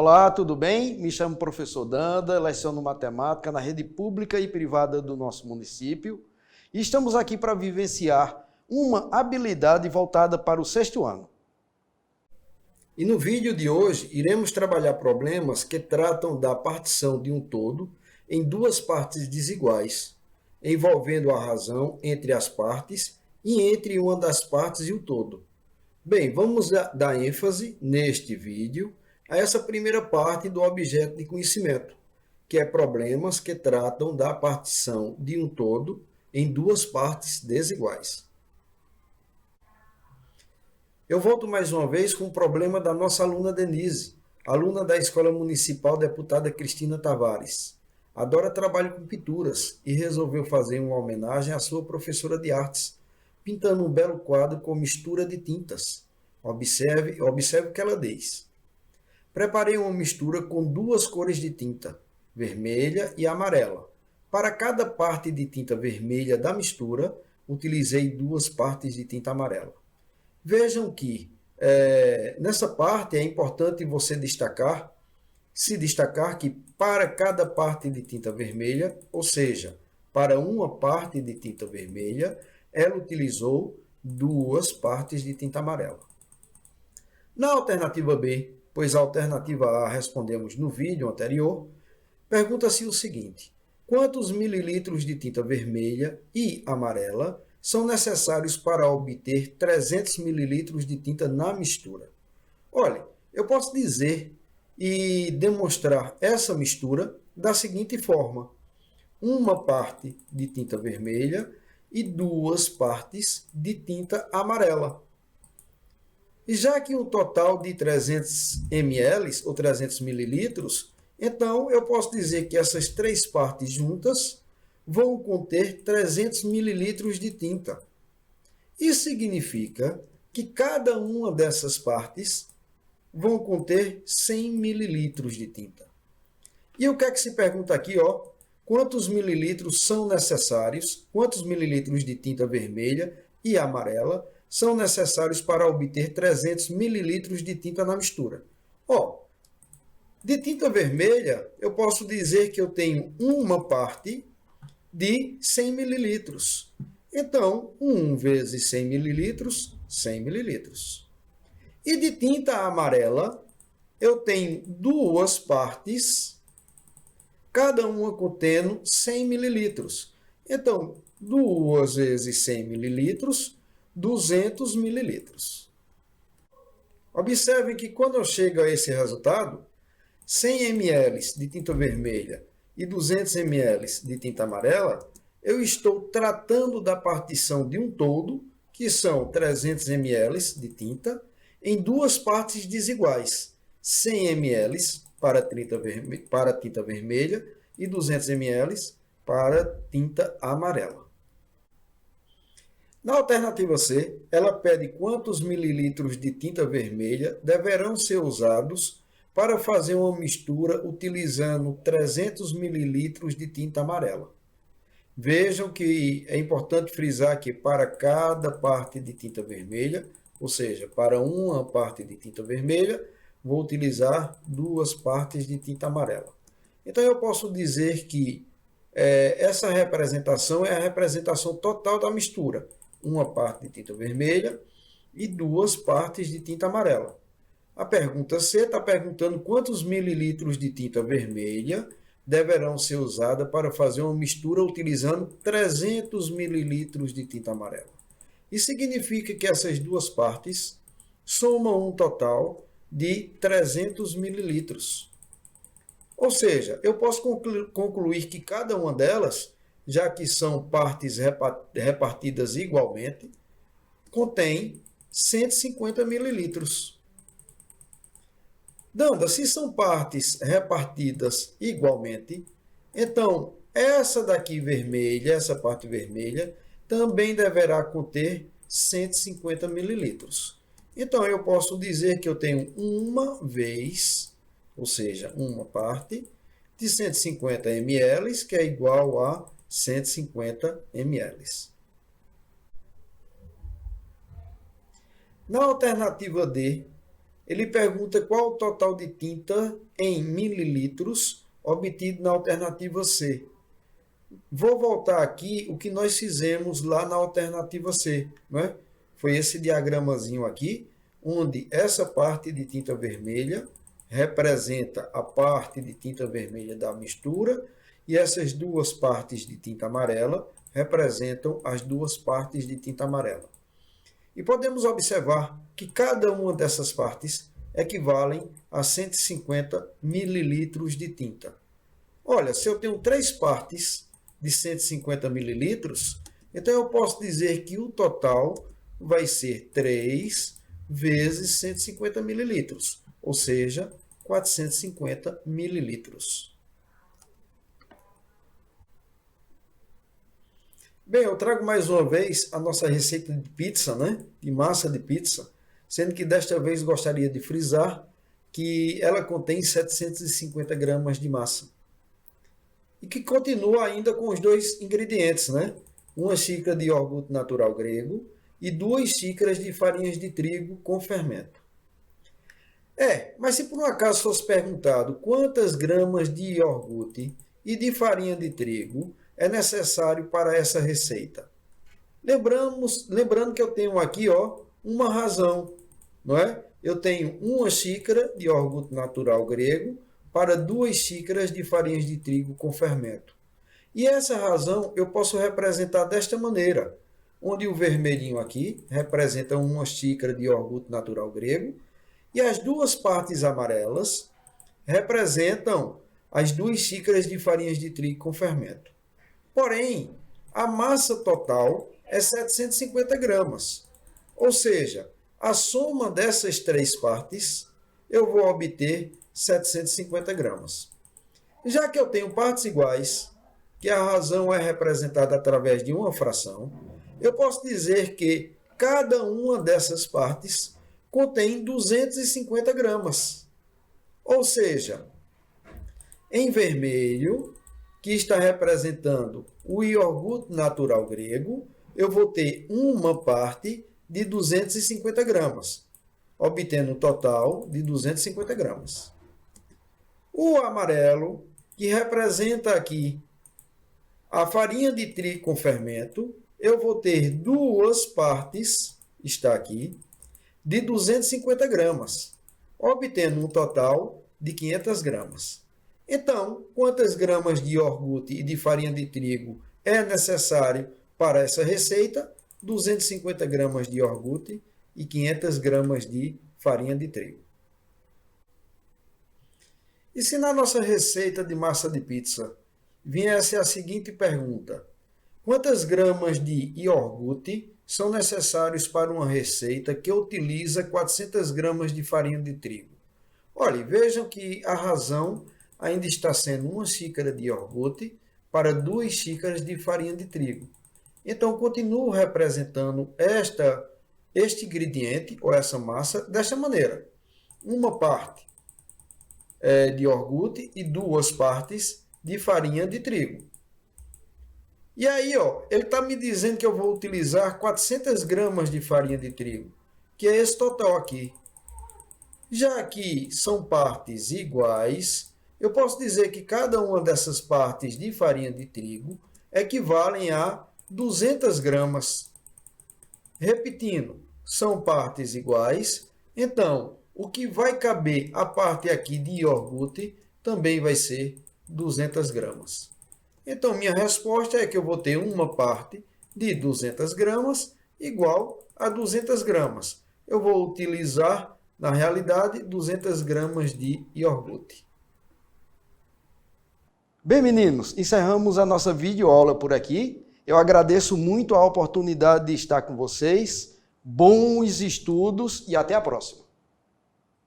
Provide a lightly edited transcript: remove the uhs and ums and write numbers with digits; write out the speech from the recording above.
Olá, tudo bem? Me chamo professor Danda, leciono matemática na rede pública e privada do nosso município e estamos aqui para vivenciar uma habilidade voltada para o sexto ano. E no vídeo de hoje iremos trabalhar problemas que tratam da partição de um todo em duas partes desiguais, envolvendo a razão entre as partes e entre uma das partes e o todo. Bem, vamos dar ênfase neste vídeo a essa primeira parte do objeto de conhecimento, que é problemas que tratam da partição de um todo em duas partes desiguais. Eu volto mais uma vez com o problema da nossa aluna Denise, aluna da Escola Municipal Deputada Cristina Tavares. Adora trabalho com pinturas e resolveu fazer uma homenagem à sua professora de artes, pintando um belo quadro com mistura de tintas. Observe o que ela diz. Preparei uma mistura com duas cores de tinta, vermelha e amarela. Para cada parte de tinta vermelha da mistura, utilizei duas partes de tinta amarela. Vejam que nessa parte é importante você se destacar que para cada parte de tinta vermelha, ou seja, para uma parte de tinta vermelha, ela utilizou duas partes de tinta amarela. Na alternativa B, pois a alternativa A respondemos no vídeo anterior, pergunta-se o seguinte: quantos mililitros de tinta vermelha e amarela são necessários para obter 300 ml de tinta na mistura? Olha, eu posso dizer e demonstrar essa mistura da seguinte forma: uma parte de tinta vermelha e duas partes de tinta amarela. E já que um total de 300 ml ou 300 mililitros, então eu posso dizer que essas três partes juntas vão conter 300 mililitros de tinta. Isso significa que cada uma dessas partes vão conter 100 mililitros de tinta. E o que é que se pergunta aqui? Quantos mililitros são necessários, quantos mililitros de tinta vermelha e amarela são necessários para obter 300 mililitros de tinta na mistura? De tinta vermelha, eu posso dizer que eu tenho uma parte de 100 mililitros. Então, 1 vezes 100 mililitros, 100 mililitros. E de tinta amarela, eu tenho duas partes, cada uma contendo 100 mililitros. Então, 2 vezes 100 mililitros, 200 mililitros. Observem que quando eu chego a esse resultado, 100 ml de tinta vermelha e 200 ml de tinta amarela, eu estou tratando da partição de um todo, que são 300 ml de tinta, em duas partes desiguais, 100 ml para tinta vermelha e 200 ml para tinta amarela. Na alternativa C, ela pede quantos mililitros de tinta vermelha deverão ser usados para fazer uma mistura utilizando 300 mililitros de tinta amarela. Vejam que é importante frisar que para cada parte de tinta vermelha, ou seja, para uma parte de tinta vermelha, vou utilizar duas partes de tinta amarela. Então eu posso dizer que essa representação é a representação total da mistura. Uma parte de tinta vermelha e duas partes de tinta amarela. A pergunta C está perguntando quantos mililitros de tinta vermelha deverão ser usadas para fazer uma mistura utilizando 300 mililitros de tinta amarela. Isso significa que essas duas partes somam um total de 300 mililitros. Ou seja, eu posso concluir que cada uma delas, já que são partes repartidas igualmente, contém 150 mililitros. Danda, se são partes repartidas igualmente, então essa daqui vermelha, essa parte vermelha, também deverá conter 150 mililitros. Então eu posso dizer que eu tenho uma vez, ou seja, uma parte de 150 ml, que é igual a 150 ml. Na alternativa D, ele pergunta qual o total de tinta em mililitros obtido na alternativa C. Vou voltar aqui o que nós fizemos lá na alternativa C, não é? Foi esse diagramazinho aqui, onde essa parte de tinta vermelha representa a parte de tinta vermelha da mistura e essas duas partes de tinta amarela representam as duas partes de tinta amarela. E podemos observar que cada uma dessas partes equivalem a 150 mililitros de tinta. Olha, se eu tenho 3 partes de 150 mililitros, então eu posso dizer que o total vai ser 3 vezes 150 mililitros, ou seja, 450 mililitros. Bem, eu trago mais uma vez a nossa receita de pizza, né? De massa de pizza, sendo que desta vez gostaria de frisar que ela contém 750 gramas de massa. E que continua ainda com os 2 ingredientes, né? 1 xícara de iogurte natural grego e 2 xícaras de farinhas de trigo com fermento. Mas se por um acaso fosse perguntado quantas gramas de iogurte e de farinha de trigo é necessário para essa receita? Lembrando que eu tenho aqui uma razão, não é? Eu tenho 1 xícara de iogurte natural grego para 2 xícaras de farinhas de trigo com fermento. E essa razão eu posso representar desta maneira, onde o vermelhinho aqui representa 1 xícara de iogurte natural grego e as duas partes amarelas representam as 2 xícaras de farinhas de trigo com fermento. Porém, a massa total é 750 gramas, ou seja, a soma dessas 3 partes eu vou obter 750 gramas. Já que eu tenho partes iguais, que a razão é representada através de uma fração, eu posso dizer que cada uma dessas partes contém 250 gramas. Ou seja, em vermelho, que está representando o iogurte natural grego, eu vou ter uma parte de 250 gramas, obtendo um total de 250 gramas. O amarelo, que representa aqui a farinha de trigo com fermento, eu vou ter 2 partes, está aqui, de 250 gramas, obtendo um total de 500 gramas. Então, quantas gramas de iogurte e de farinha de trigo é necessário para essa receita? 250 gramas de iogurte e 500 gramas de farinha de trigo. E se na nossa receita de massa de pizza viesse a seguinte pergunta: quantas gramas de iogurte são necessários para uma receita que utiliza 400 gramas de farinha de trigo? Olha, vejam que a razão ainda está sendo 1 xícara de iogurte para 2 xícaras de farinha de trigo. Então, continuo representando este ingrediente, ou essa massa, desta maneira. Uma parte de iogurte e 2 partes de farinha de trigo. E aí, ele está me dizendo que eu vou utilizar 400 gramas de farinha de trigo, que é esse total aqui. Já que são partes iguais, eu posso dizer que cada uma dessas partes de farinha de trigo equivalem a 200 gramas. Repetindo, são partes iguais, então o que vai caber a parte aqui de iogurte também vai ser 200 gramas. Então, minha resposta é que eu vou ter uma parte de 200 gramas igual a 200 gramas. Eu vou utilizar, na realidade, 200 gramas de iogurte. Bem, meninos, encerramos a nossa videoaula por aqui. Eu agradeço muito a oportunidade de estar com vocês. Bons estudos e até a próxima.